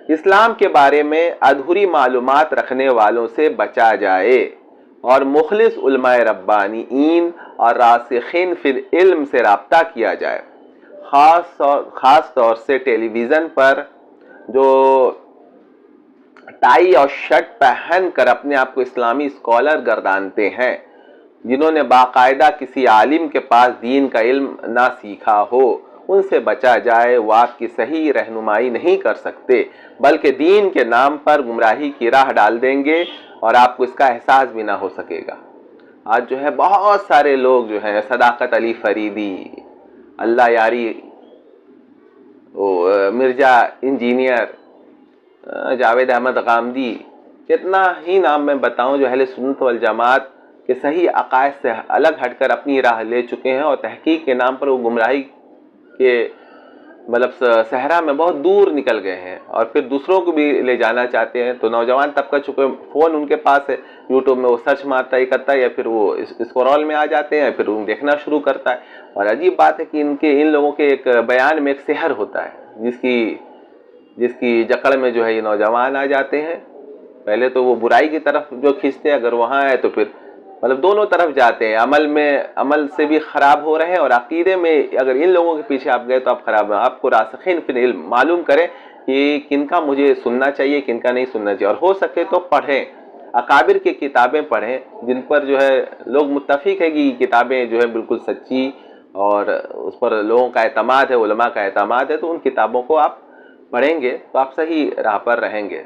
اسلام کے بارے میں ادھوری معلومات رکھنے والوں سے بچا جائے اور مخلص علماء ربانیین اور راسخین فی العلم سے رابطہ کیا جائے۔ خاص طور سے ٹیلی ویژن پر جو ٹائی اور شرٹ پہن کر اپنے آپ کو اسلامی اسکالر گردانتے ہیں، جنہوں نے باقاعدہ کسی عالم کے پاس دین کا علم نہ سیکھا ہو، ان سے بچا جائے۔ وہ آپ کی صحیح رہنمائی نہیں کر سکتے، بلکہ دین کے نام پر گمراہی کی راہ ڈال دیں گے اور آپ کو اس کا احساس بھی نہ ہو سکے گا۔ آج جو ہے بہت سارے لوگ جو ہیں، صداقت علی فریدی، اللہ یاری، مرزا انجینئر، جاوید احمد غامدی، کتنا ہی نام میں بتاؤں جو اہل سنت والجماعت کے صحیح عقائد سے الگ ہٹ کر اپنی راہ لے چکے ہیں اور تحقیق کے نام پر وہ گمراہی کے صحرا میں بہت دور نکل گئے ہیں، اور پھر دوسروں کو بھی لے جانا چاہتے ہیں۔ تو نوجوان طبقہ چونکہ فون ان کے پاس ہے، یوٹیوب میں وہ سرچ مارتا ہی کرتا ہے، یا پھر وہ اسکرول میں آ جاتے ہیں، پھر وہ دیکھنا شروع کرتا ہے۔ اور عجیب بات ہے کہ ان لوگوں کے ایک بیان میں ایک سحر ہوتا ہے، جس کی جکڑ میں جو ہے یہ نوجوان آ جاتے ہیں۔ پہلے تو وہ برائی کی طرف جو کھینچتے ہیں، اگر وہاں ہے تو پھر دونوں طرف جاتے ہیں، عمل سے بھی خراب ہو رہے ہیں، اور عقیدے میں اگر ان لوگوں کے پیچھے آپ گئے تو آپ خراب ہیں۔ آپ کو راسخین فی العلم معلوم کریں کہ کن کا مجھے سننا چاہیے، کن کا نہیں سننا چاہیے، اور ہو سکے تو پڑھیں، اکابر کی کتابیں پڑھیں جن پر جو ہے لوگ متفق ہے کہ یہ کتابیں جو ہے بالکل سچی اور اس پر لوگوں کا اعتماد ہے، علماء کا اعتماد ہے، تو ان کتابوں کو آپ پڑھیں گے تو آپ صحیح راہ پر رہیں گے۔